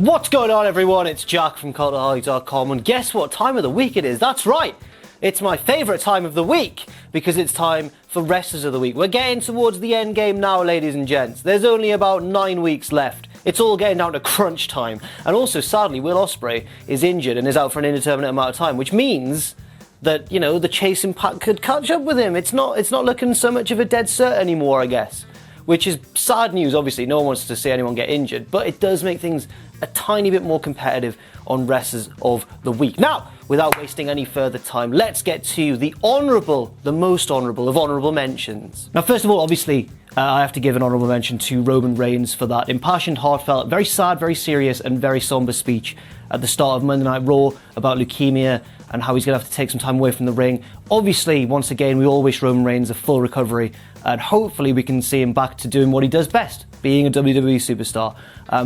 What's going on, everyone? It's Jack from Cultaholic.com, and guess what time of the week it is? That's right! It's my favourite time of the week, because it's time for Wrestlers of the Week. We're getting towards the end game now, ladies and gents. There's only about 9 weeks left. It's all getting down to crunch time. And also, sadly, Will Ospreay is injured and is out for an indeterminate amount of time, which means that, you know, the chasing pack could catch up with him. It's not looking so much of a dead cert anymore, I guess. Which is sad news, obviously. No one wants to see anyone get injured, but it does make things a tiny bit more competitive on Wrestlers of the Week. Now, without wasting any further time, let's get to the most honourable of honourable mentions. Now, first of all, obviously, I have to give an honourable mention to Roman Reigns for that impassioned, heartfelt, very sad, very serious, and very somber speech at the start of Monday Night Raw about leukemia and how he's going to have to take some time away from the ring. Obviously, once again, we all wish Roman Reigns a full recovery, and hopefully we can see him back to doing what he does best, being a WWE superstar.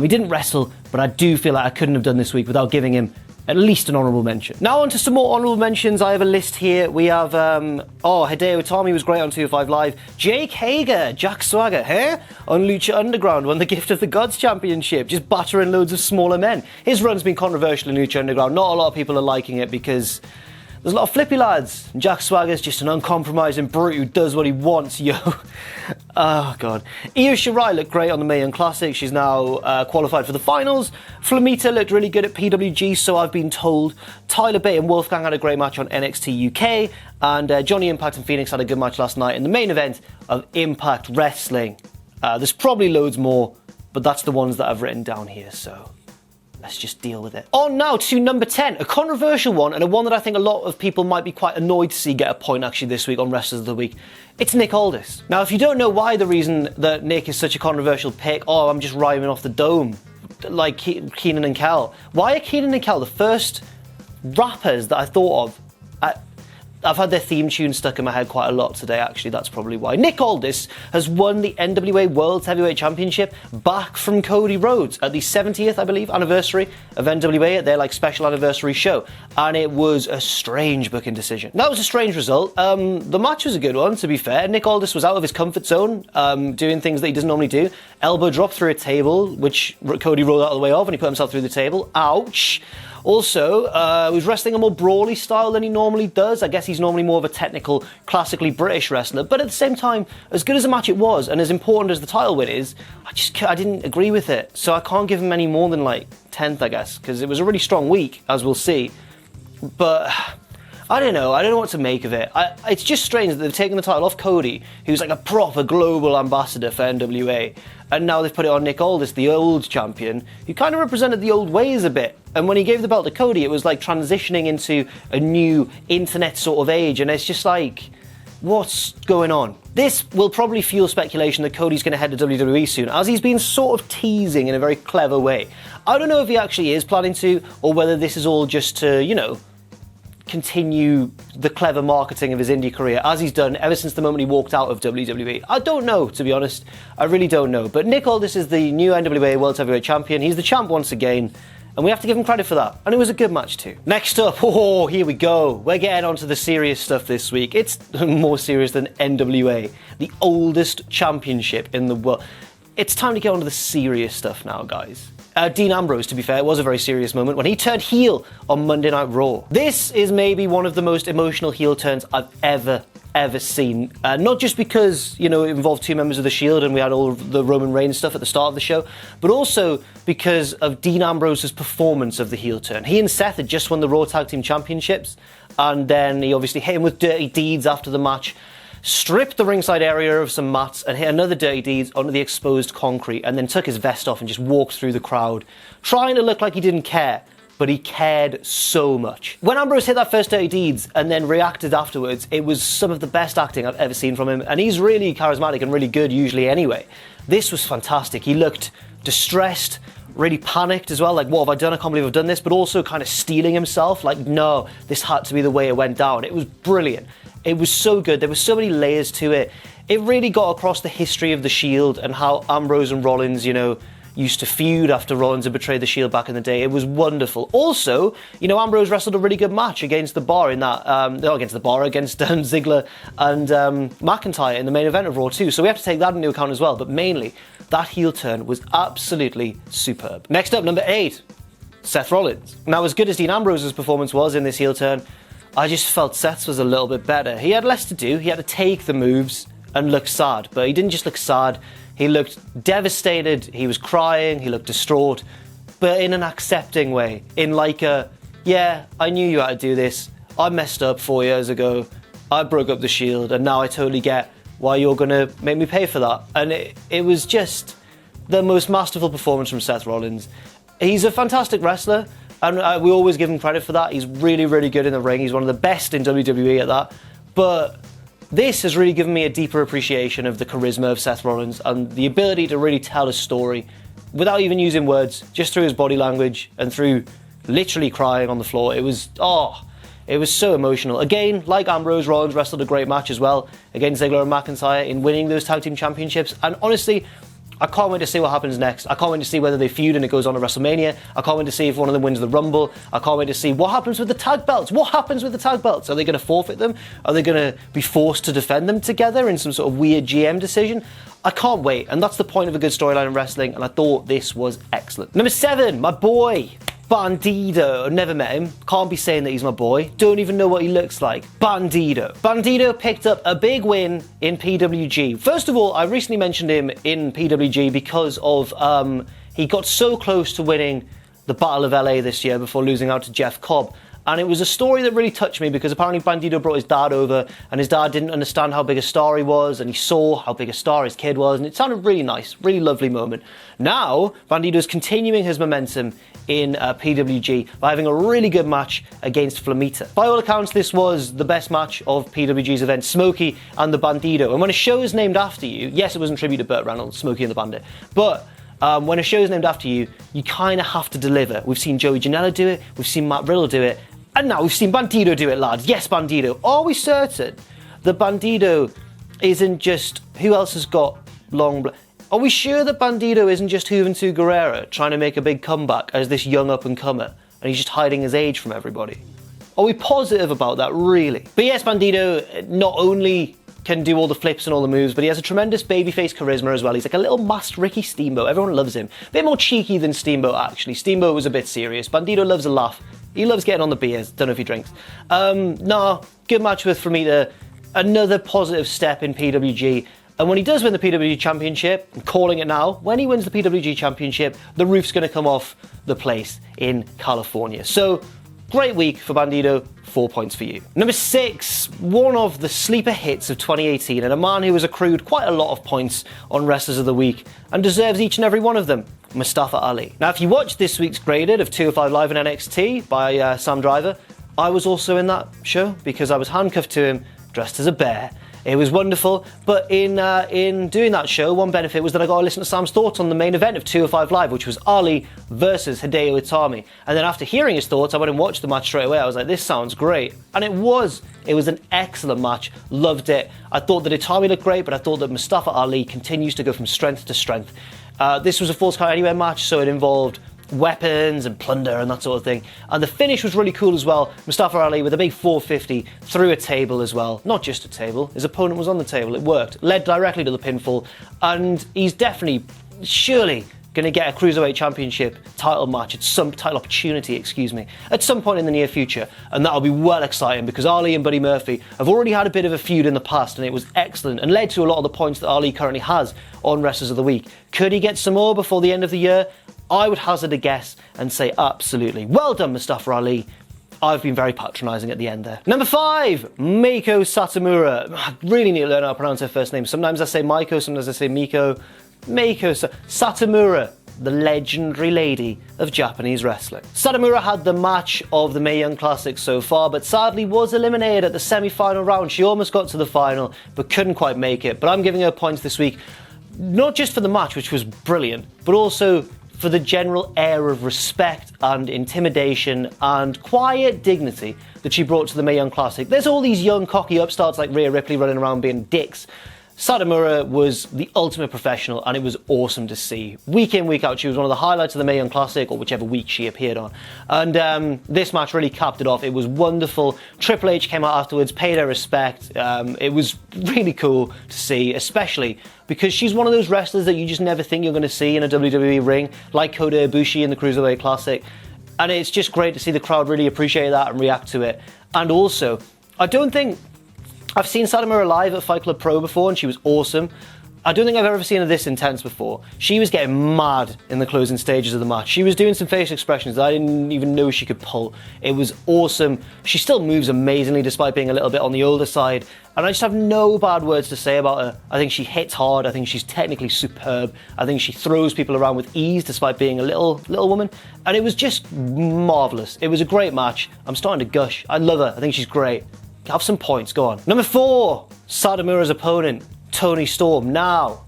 He didn't wrestle, but I do feel like I couldn't have done this week without giving him at least an honourable mention. Now on to some more honourable mentions. I have a list here. We have, Hideo Itami was great on 205 Live. Jake Hager, Jack Swagger, on Lucha Underground, won the Gift of the Gods Championship, just battering loads of smaller men. His run's been controversial in Lucha Underground. Not a lot of people are liking it because there's a lot of flippy lads. Jack Swagger's just an uncompromising brute who does what he wants, yo. Oh, God. Io Shirai looked great on the Mae Young Classic. She's now qualified for the finals. Flamita looked really good at PWG, so I've been told. Tyler Bate and Wolfgang had a great match on NXT UK. And Johnny Impact and Phoenix had a good match last night in the main event of Impact Wrestling. There's probably loads more, but that's the ones that I've written down here, so let's just deal with it. On now to number 10, a controversial one, and a one that I think a lot of people might be quite annoyed to see get a point actually this week on Wrestlers of the Week. It's Nick Aldis. Now, if you don't know why the reason that Nick is such a controversial pick, I'm just rhyming off the dome, like Keenan and Kel. Why are Keenan and Kel the first rappers that I thought of? I've had their theme tune stuck in my head quite a lot today, actually. That's probably why. Nick Aldis has won the NWA World Heavyweight Championship back from Cody Rhodes at the 70th, I believe, anniversary of NWA at their special anniversary show. And it was a strange booking decision. That was a strange result. The match was a good one, to be fair. Nick Aldis was out of his comfort zone, doing things that he doesn't normally do. Elbow drop through a table, which Cody rolled out of the way of, and he put himself through the table. Ouch. Also, he was wrestling a more brawly style than he normally does. I guess he's normally more of a technical, classically British wrestler. But at the same time, as good as a match it was, and as important as the title win is, I didn't agree with it. So I can't give him any more than 10th, I guess, because it was a really strong week, as we'll see. But I don't know what to make of it. It's just strange that they've taken the title off Cody, who's like a proper global ambassador for NWA, and now they've put it on Nick Aldis, the old champion, who kind of represented the old ways a bit. And when he gave the belt to Cody, it was like transitioning into a new internet sort of age, and it's just like, what's going on? This will probably fuel speculation that Cody's going to head to WWE soon, as he's been sort of teasing in a very clever way. I don't know if he actually is planning to, or whether this is all just to, continue the clever marketing of his indie career, as he's done ever since the moment he walked out of WWE. I don't know, to be honest. I really don't know. But Nick Aldis is the new NWA World Heavyweight Champion. He's the champ once again, and we have to give him credit for that. And it was a good match too. Next up, here we go. We're getting onto the serious stuff this week. It's more serious than NWA, the oldest championship in the world. It's time to get onto the serious stuff now, guys. Dean Ambrose, to be fair, it was a very serious moment when he turned heel on Monday Night Raw. This is maybe one of the most emotional heel turns I've ever seen. Not just because, it involved two members of the Shield and we had all the Roman Reigns stuff at the start of the show, but also because of Dean Ambrose's performance of the heel turn. He and Seth had just won the Raw Tag Team Championships, and then he obviously hit him with dirty deeds after the match, stripped the ringside area of some mats and hit another dirty deeds onto the exposed concrete, and then took his vest off and just walked through the crowd, trying to look like he didn't care, but he cared so much. When Ambrose hit that first dirty deeds and then reacted afterwards, it was some of the best acting I've ever seen from him, and he's really charismatic and really good usually anyway. This was fantastic. He looked distressed, really panicked as well, like, what have I done? I can't believe I've done this, but also kind of steeling himself, like, no, this had to be the way it went down. It was brilliant. It was so good. There were so many layers to it. It really got across the history of the Shield and how Ambrose and Rollins, used to feud after Rollins had betrayed the Shield back in the day. It was wonderful. Also, you know, Ambrose wrestled a really good match against the Bar in that, against Ziggler and McIntyre in the main event of Raw too. So we have to take that into account as well. But mainly, that heel turn was absolutely superb. Next up, number 8, Seth Rollins. Now, as good as Dean Ambrose's performance was in this heel turn, I just felt Seth's was a little bit better. He had less to do. He had to take the moves and look sad. But he didn't just look sad. He looked devastated, he was crying, he looked distraught, but in an accepting way. In like a, yeah, I knew you had to do this. I messed up 4 years ago. I broke up the Shield, and now I totally get why you're going to make me pay for that. And it was just the most masterful performance from Seth Rollins. He's a fantastic wrestler, and we always give him credit for that. He's really, really good in the ring. He's one of the best in WWE at that. But this has really given me a deeper appreciation of the charisma of Seth Rollins and the ability to really tell a story without even using words, just through his body language and through literally crying on the floor. It was so emotional. Again, like Ambrose, Rollins wrestled a great match as well against Ziggler and McIntyre in winning those tag team championships. And honestly, I can't wait to see what happens next. I can't wait to see whether they feud and it goes on to WrestleMania. I can't wait to see if one of them wins the Rumble. I can't wait to see what happens with the tag belts. What happens with the tag belts? Are they going to forfeit them? Are they going to be forced to defend them together in some sort of weird GM decision? I can't wait. And that's the point of a good storyline in wrestling. And I thought this was excellent. Number 7, my boy, Bandido. Never met him. Can't be saying that he's my boy. Don't even know what he looks like. Bandido. Bandido picked up a big win in PWG. First of all, I recently mentioned him in PWG because of he got so close to winning the Battle of LA this year before losing out to Jeff Cobb. And it was a story that really touched me because apparently Bandido brought his dad over and his dad didn't understand how big a star he was, and he saw how big a star his kid was, and it sounded really nice, really lovely moment. Now, Bandido's continuing his momentum in PWG by having a really good match against Flamita. By all accounts, this was the best match of PWG's event, Smokey and the Bandido. And when a show is named after you, yes, it was in tribute to Burt Reynolds, Smokey and the Bandit, but when a show is named after you, you kind of have to deliver. We've seen Joey Janela do it, we've seen Matt Riddle do it, and now we've seen Bandido do it, lads. Yes, Bandido. Are we certain that Bandido isn't just... Who else has got long... Are we sure that Bandido isn't just Juventud Guerrera trying to make a big comeback as this young up-and-comer, and he's just hiding his age from everybody? Are we positive about that, really? But yes, Bandido not only can do all the flips and all the moves, but he has a tremendous babyface charisma as well. He's like a little masked Ricky Steamboat. Everyone loves him. A bit more cheeky than Steamboat, actually. Steamboat was a bit serious. Bandido loves a laugh. He loves getting on the beers. Don't know if he drinks. No, good match with Flamita. Another positive step in PWG. And when he does win the PWG Championship, I'm calling it now, when he wins the PWG Championship, the roof's going to come off the place in California. So, great week for Bandido. 4 points for you. Number 6, one of the sleeper hits of 2018, and a man who has accrued quite a lot of points on Wrestlers of the Week and deserves each and every one of them. Mustafa Ali. Now, if you watched this week's graded of 205 Live in NXT by Sam Driver, I was also in that show because I was handcuffed to him, dressed as a bear. It was wonderful, but in doing that show, one benefit was that I got to listen to Sam's thoughts on the main event of 205 Live, which was Ali versus Hideo Itami. And then after hearing his thoughts, I went and watched the match straight away. I was like, this sounds great. And it was an excellent match. Loved it. I thought that Itami looked great, but I thought that Mustafa Ali continues to go from strength to strength. This was a Falls Count Anywhere match, so it involved weapons and plunder and that sort of thing. And the finish was really cool as well. Mustafa Ali with a big 450 through a table as well. Not just a table, his opponent was on the table, it worked. Led directly to the pinfall, and he's definitely, surely, going to get a Cruiserweight Championship title match at some title opportunity, at some point in the near future, and that'll be well exciting because Ali and Buddy Murphy have already had a bit of a feud in the past, and it was excellent and led to a lot of the points that Ali currently has on Wrestlers of the Week. Could he get some more before the end of the year? I would hazard a guess and say absolutely. Well done, Mustafa Ali. I've been very patronising at the end there. Number 5, Meiko Satomura. I really need to learn how to pronounce her first name. Sometimes I say Maiko, sometimes I say Meiko. Satomura, the legendary lady of Japanese wrestling. Satomura had the match of the Mae Young Classic so far, but sadly was eliminated at the semi-final round. She almost got to the final, but couldn't quite make it. But I'm giving her points this week, not just for the match, which was brilliant, but also for the general air of respect and intimidation and quiet dignity that she brought to the Mae Young Classic. There's all these young cocky upstarts like Rhea Ripley running around being dicks. Sada Mira was the ultimate professional, and it was awesome to see. Week in, week out, she was one of the highlights of the Mae Young Classic, or whichever week she appeared on. And this match really capped it off. It was wonderful. Triple H came out afterwards, paid her respect. It was really cool to see, especially because she's one of those wrestlers that you just never think you're going to see in a WWE ring, like Kota Ibushi in the Cruiserweight Classic. And it's just great to see the crowd really appreciate that and react to it. And also, I don't think I've seen Sada Mira live at Fight Club Pro before, and she was awesome. I don't think I've ever seen her this intense before. She was getting mad in the closing stages of the match. She was doing some facial expressions that I didn't even know she could pull. It was awesome. She still moves amazingly despite being a little bit on the older side. And I just have no bad words to say about her. I think she hits hard. I think she's technically superb. I think she throws people around with ease despite being a little woman. And it was just marvellous. It was a great match. I'm starting to gush. I love her. I think she's great. Have some points, go on. Number 4, Sada Mira's opponent, Toni Storm. Now,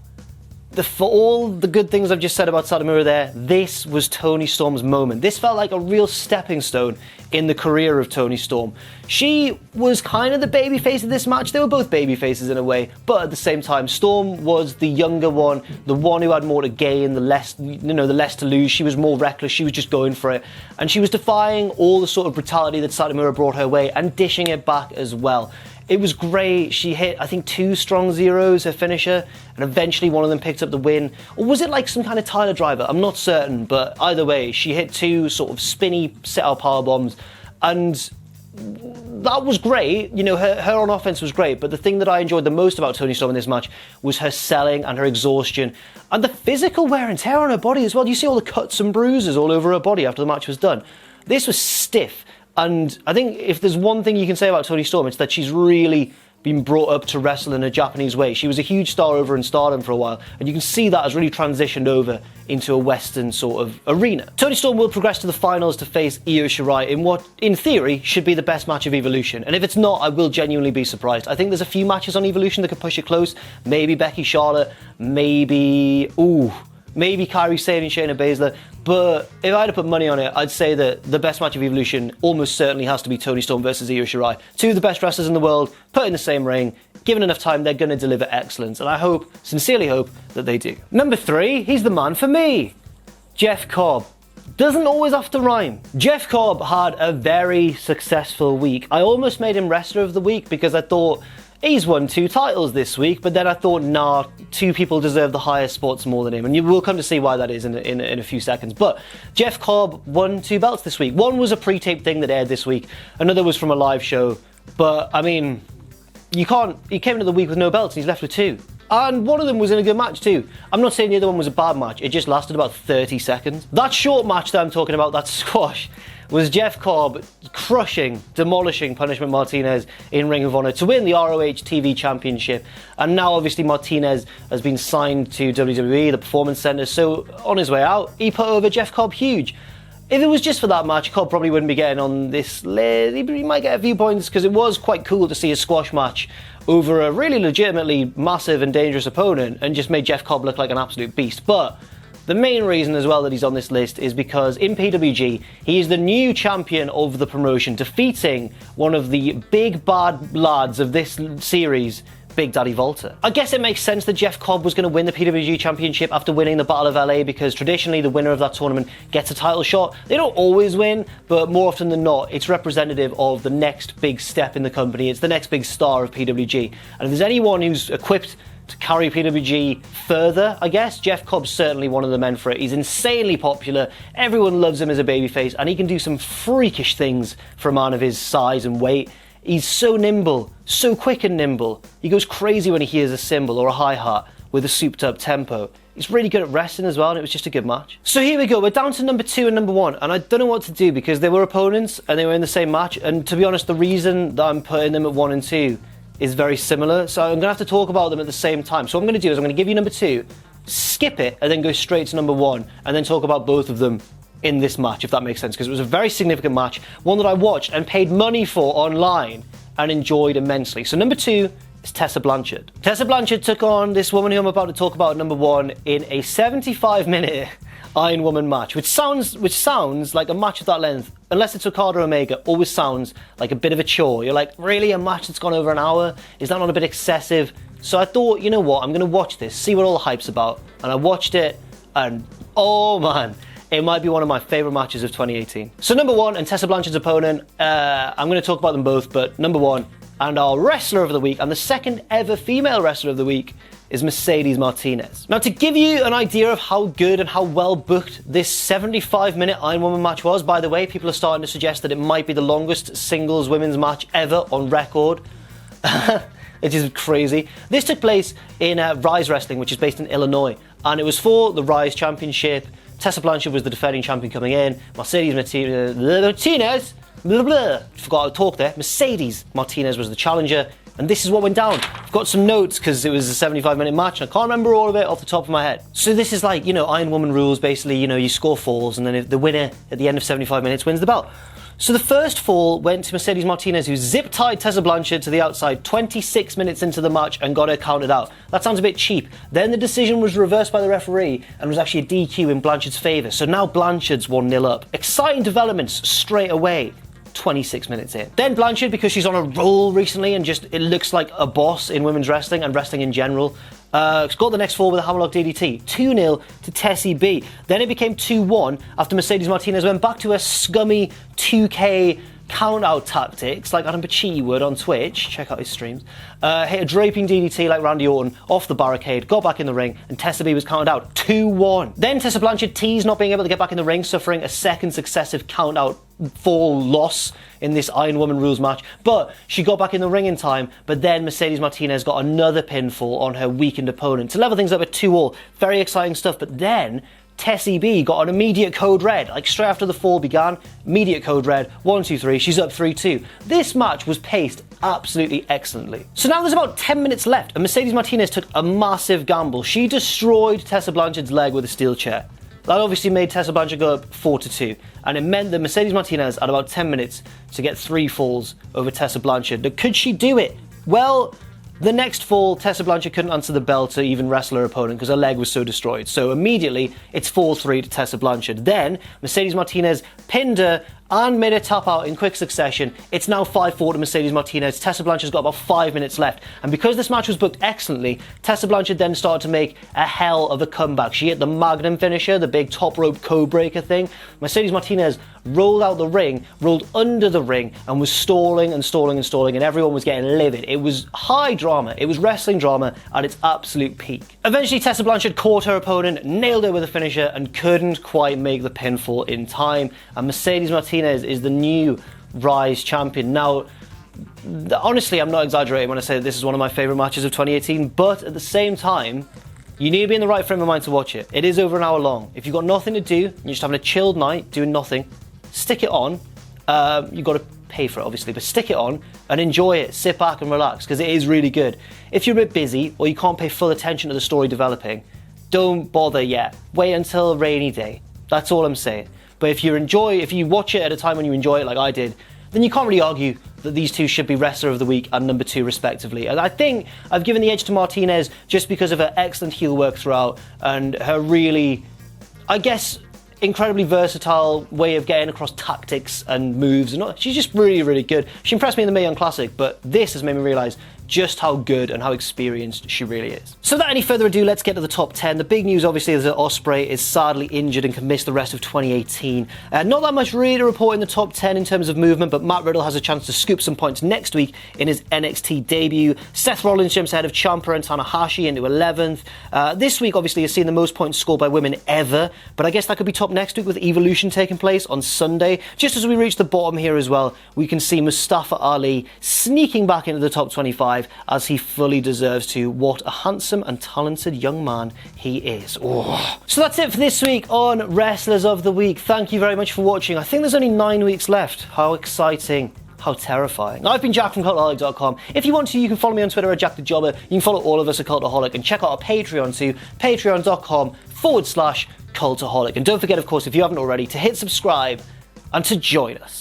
for all the good things I've just said about Sada Mira there, this was Toni Storm's moment. This felt like a real stepping stone in the career of Toni Storm. She was kind of the babyface of this match. They were both babyfaces in a way, but at the same time, Storm was the younger one, the one who had more to gain, the less to lose. She was more reckless. She was just going for it, and she was defying all the sort of brutality that Sada Mira brought her way and dishing it back as well. It was great. She hit, I think, 2 strong zeros, her finisher, and eventually one of them picked up the win. Or was it like some kind of Tyler driver? I'm not certain, but either way, she hit 2 sort of spinny set-out power bombs, and that was great. You know, her on offense was great, but the thing that I enjoyed the most about Toni Storm in this match was her selling and her exhaustion and the physical wear and tear on her body as well. You see all the cuts and bruises all over her body after the match was done. This was stiff. And I think if there's one thing you can say about Toni Storm, it's that she's really been brought up to wrestle in a Japanese way. She was a huge star over in Stardom for a while, and you can see that has really transitioned over into a Western sort of arena. Toni Storm will progress to the finals to face Io Shirai in what, in theory, should be the best match of Evolution. And if it's not, I will genuinely be surprised. I think there's a few matches on Evolution that could push it close. Maybe Becky Charlotte, maybe Kairi Sane and Shayna Baszler, but if I had to put money on it, I'd say that the best match of Evolution almost certainly has to be Toni Storm versus Io Shirai. 2 of the best wrestlers in the world, put in the same ring, given enough time, they're going to deliver excellence, and I sincerely hope that they do. Number 3, he's the man for me, Jeff Cobb. Doesn't always have to rhyme. Jeff Cobb had a very successful week. I almost made him Wrestler of the Week because I thought, he's won 2 titles this week, but then I thought, nah, 2 people deserve the highest spots more than him, and you will come to see why that is in a few seconds. But Jeff Cobb won 2 belts this week. One was a pre-taped thing that aired this week, another was from a live show, but I mean, he came into the week with no belts and he's left with 2. And one of them was in a good match too. I'm not saying the other one was a bad match, it just lasted about 30 seconds. That short match that I'm talking about, that squash, was Jeff Cobb demolishing Punishment Martinez in Ring of Honor to win the ROH TV Championship. And now obviously Martinez has been signed to WWE, the Performance Center, so on his way out, he put over Jeff Cobb huge. If it was just for that match, Cobb probably wouldn't be getting on this list. He might get a few points because it was quite cool to see a squash match over a really legitimately massive and dangerous opponent and just made Jeff Cobb look like an absolute beast. But the main reason as well that he's on this list is because in PWG, he is the new champion of the promotion, defeating one of the big bad lads of this series, Big Daddy Volta. I guess it makes sense that Jeff Cobb was going to win the PWG Championship after winning the Battle of LA, because traditionally the winner of that tournament gets a title shot. They don't always win, but more often than not, it's representative of the next big step in the company. It's the next big star of PWG. And if there's anyone who's equipped to carry PWG further, I guess, Jeff Cobb's certainly one of the men for it. He's insanely popular, everyone loves him as a babyface, and he can do some freakish things for a man of his size and weight. He's so nimble, so quick and nimble. He goes crazy when he hears a cymbal or a hi-hat with a souped up tempo. He's really good at wrestling as well, and it was just a good match. So here we go, we're down to number 2 and number 1, and I don't know what to do because they were opponents and they were in the same match, and to be honest, the reason that I'm putting them at 1 and 2 is very similar, so I'm going to have to talk about them at the same time. So what I'm going to do is I'm going to give you number 2, skip it, and then go straight to number 1, and then talk about both of them in this match, if that makes sense, because it was a very significant match, one that I watched and paid money for online and enjoyed immensely. So number 2 is Tessa Blanchard. Tessa Blanchard took on this woman who I'm about to talk about at number 1 in a 75-minute Iron Woman match, which sounds like a match of that length, unless it's Okada or Omega, always sounds like a bit of a chore. You're like, really, a match that's gone over an hour? Is that not a bit excessive? So I thought, you know what, I'm going to watch this, see what all the hype's about. And I watched it, and oh man, it might be one of my favourite matches of 2018. So number one, and Tessa Blanchard's opponent, I'm going to talk about them both, but number one, and our wrestler of the week, and the second ever female wrestler of the week, is Mercedes Martinez. Now, to give you an idea of how good and how well booked this 75-minute Iron Woman match was, by the way, people are starting to suggest that it might be the longest singles women's match ever on record. It is crazy. This took place in Rise Wrestling, which is based in Illinois, and it was for the Rise Championship. Tessa Blanchard was the defending champion coming in. Mercedes Martinez, blah, blah, forgot how to talk there. Mercedes Martinez was the challenger. And this is what went down. I've got some notes because it was a 75-minute match and I can't remember all of it off the top of my head. So this is like, Iron Woman rules, basically, you score falls and then if the winner at the end of 75 minutes wins the belt. So the first fall went to Mercedes Martinez, who zip-tied Tessa Blanchard to the outside 26 minutes into the match and got her counted out. That sounds a bit cheap. Then the decision was reversed by the referee and was actually a DQ in Blanchard's favour. So now Blanchard's 1-0 up. Exciting developments straight away. 26 minutes in. Then Blanchard, because she's on a roll recently and it looks like a boss in women's wrestling and wrestling in general, got the next fall with a hammerlock DDT. 2-0 to Tessie B. Then it became 2-1 after Mercedes Martinez went back to her scummy 2K count-out tactics like Adam Pacitti would on Twitch. Check out his streams. Hit a draping DDT like Randy Orton off the barricade, got back in the ring, and Tessa B was counted out 2-1. Then Tessa Blanchard teased not being able to get back in the ring, suffering a second successive count-out fall loss in this Iron Woman rules match, but she got back in the ring in time. But then Mercedes Martinez got another pinfall on her weakened opponent to level things up at 2-2. Very exciting stuff. But then Tessie B got an immediate code red, like straight after the fall began. Immediate code red, 1, 2, 3, she's up 3-2. This match was paced absolutely excellently. So now there's about 10 minutes left, and Mercedes Martinez took a massive gamble. She destroyed Tessa Blanchard's leg with a steel chair. That obviously made Tessa Blanchard go up 4-2, and it meant that Mercedes Martinez had about 10 minutes to get 3 falls over Tessa Blanchard. But could she do it? Well, the next fall, Tessa Blanchard couldn't answer the bell to even wrestle her opponent because her leg was so destroyed. So immediately, it's 4-3 to Tessa Blanchard. Then, Mercedes Martinez pinned her and made her tap out in quick succession. It's now 5-4 to Mercedes Martinez. Tessa Blanchard's got about 5 minutes left. And because this match was booked excellently, Tessa Blanchard then started to make a hell of a comeback. She hit the Magnum finisher, the big top rope code breaker thing. Mercedes Martinez rolled out the ring, rolled under the ring, and was stalling and stalling and stalling, and everyone was getting livid. It was high drama. It was wrestling drama at its absolute peak. Eventually, Tessa Blanchard caught her opponent, nailed her with a finisher, and couldn't quite make the pinfall in time. And Mercedes Martinez is the new Rise champion. Now, honestly, I'm not exaggerating when I say that this is one of my favourite matches of 2018, but at the same time, you need to be in the right frame of mind to watch it. It is over an hour long. If you've got nothing to do, you're just having a chilled night, doing nothing, stick it on. You've got to pay for it, obviously, but stick it on and enjoy it. Sit back and relax, because it is really good. If you're a bit busy or you can't pay full attention to the story developing, don't bother yet. Wait until a rainy day. That's all I'm saying. But if you watch it at a time when you enjoy it like I did, then you can't really argue that these two should be Wrestler of the Week and number 2 respectively. And I think I've given the edge to Martinez just because of her excellent heel work throughout and her really, I guess, incredibly versatile way of getting across tactics and moves. And she's just really, really good. She impressed me in the Mae Young Classic, but this has made me realise just how good and how experienced she really is. So without any further ado, let's get to the top 10. The big news obviously is that Ospreay is sadly injured and can miss the rest of 2018. Not that much really to report in the top 10 in terms of movement, but Matt Riddle has a chance to scoop some points next week in his NXT debut. Seth Rollins jumps ahead of Ciampa and Tanahashi into 11th. This week obviously has seen the most points scored by women ever, but I guess that could be top next week with Evolution taking place on Sunday. Just as we reach the bottom here as well, we can see Mustafa Ali sneaking back into the top 25 as he fully deserves to. What a handsome and talented young man he is. Oh. So that's it for this week on Wrestlers of the Week. Thank you very much for watching. I think there's only 9 weeks left. How exciting. How terrifying. I've been Jack from Cultaholic.com. If you want to, you can follow me on Twitter at Jack the Jobber. You can follow all of us at Cultaholic and check out our Patreon too, patreon.com/Cultaholic. And don't forget, of course, if you haven't already, to hit subscribe and to join us.